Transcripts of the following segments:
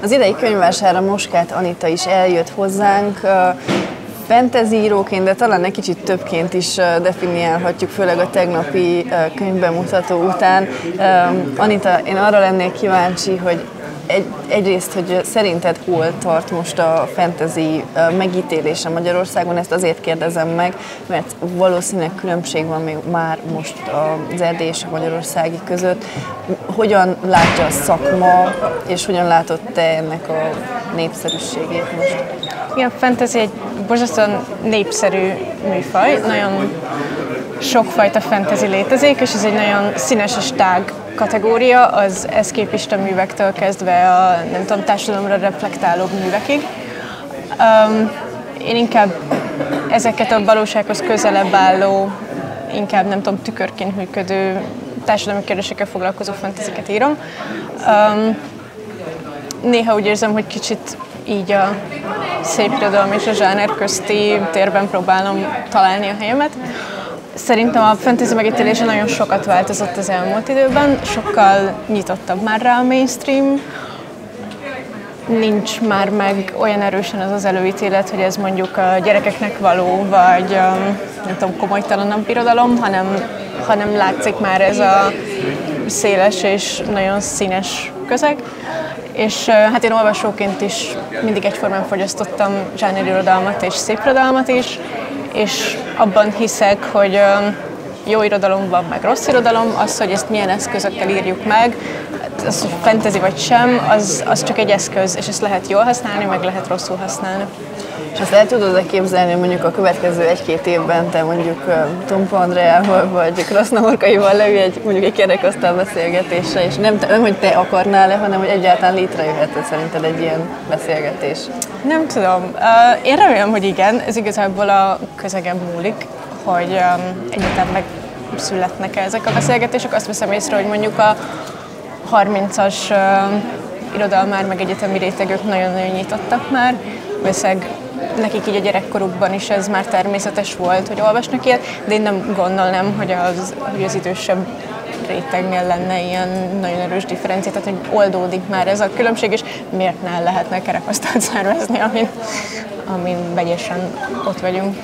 Az idei könyvvásárra Moskát Anita is eljött hozzánk, fantasy íróként, de talán egy kicsit többként is definiálhatjuk, főleg a tegnapi könyvbemutató után. Anita, én arra lennék kíváncsi, hogy egyrészt, hogy szerinted hol tart most a fantasy megítélése Magyarországon, ezt azért kérdezem meg, mert valószínűleg különbség van még már most az erdélyi és a magyarországi között. Hogyan látja a szakma, és hogyan látod te ennek a népszerűségét most? Igen, a fantasy egy borzasztóan népszerű műfaj, nagyon sokfajta fantasy létezik, és ez egy nagyon színes és tág kategória, az eszképista művektől kezdve a nem tudom, társadalomra reflektáló művekig. Én inkább ezeket a valósághoz közelebb álló, inkább nem tudom, tükörként működő társadalmi kérdésekkel foglalkozó fantasyket írom. Néha úgy érzem, hogy kicsit így a szépirodalom és a zsáner közti térben próbálom találni a helyemet. Szerintem a fantasy megítélése nagyon sokat változott az elmúlt időben, sokkal nyitottabb már rá a mainstream. Nincs már meg olyan erősen az előítélet, hogy ez mondjuk a gyerekeknek való, vagy nem tudom, komolytalanabb irodalom, hanem látszik már ez a széles és nagyon színes közeg. És hát én olvasóként is mindig egyformán fogyasztottam zsánerirodalmat és szépirodalmat is, és abban hiszek, hogy jó irodalom van, meg rossz irodalom, az, hogy ezt milyen eszközökkel írjuk meg, az, hogy fantasy vagy sem, az csak egy eszköz, és ezt lehet jól használni, meg lehet rosszul használni. És azt el tudod képzelni, hogy mondjuk a következő egy-két évben te mondjuk Tompa Andreával vagy Krasznahorkaival leülj mondjuk egy kerekasztal beszélgetésre, és nem, hogy te akarnál-e, hanem hogy egyáltalán létrejöhet szerinted egy ilyen beszélgetés? Nem tudom. Én remélem, hogy igen. Ez igazából a közegem múlik, hogy egyáltalán megszületnek ezek a beszélgetések. Azt veszem észre, hogy mondjuk a 30-as irodalmár meg egyetemi rétegek nagyon-nagyon nyitottak már. Valószínűleg nekik így a gyerekkorukban is ez már természetes volt, hogy olvasnak ilyet, de én nem gondolnám, hogy az idősebb rétegnél lenne ilyen nagyon erős differencia, tehát hogy oldódik már ez a különbség, és miért ne lehetne kerekasztalt szervezni, amin vegyesen ott vagyunk.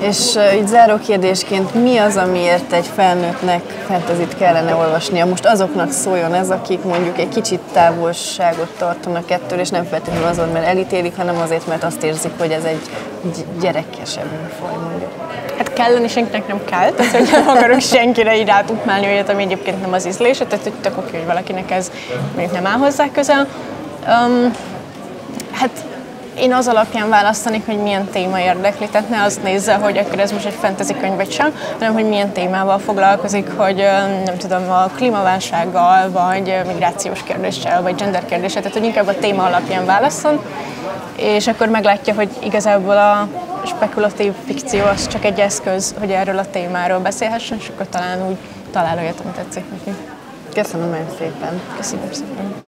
És így záró kérdésként, mi az, amiért egy felnőttnek fantasyt kellene olvasnia? Most azoknak szóljon ez, akik mondjuk egy kicsit távolságot tartanak ettől, és nem feltétlenül azon, mert elítélik, hanem azért, mert azt érzik, hogy ez egy gyerekesebb műfaj, mondjuk. Hát kellene, senkinek nem kell, tehát hogy nem akarok senkire így rátukmálni olyat, ami egyébként nem az ízlése, tehát hogy tök oké, hogy valakinek ez mondjuk nem áll hozzá közel. Hát én az alapján választanék, hogy milyen téma érdekli, tehát ne azt nézze, hogy akkor ez most egy fantasy könyv vagy sem, hanem hogy milyen témával foglalkozik, hogy nem tudom, a klímaválsággal, vagy migrációs kérdéssel, vagy gender kérdéssel, tehát hogy inkább a téma alapján válasszon, és akkor meglátja, hogy igazából a spekulatív fikció az csak egy eszköz, hogy erről a témáról beszélhessen, és akkor talán úgy talál olyat, amit tetszik neki. Köszönöm nagyon szépen. Köszönöm szépen.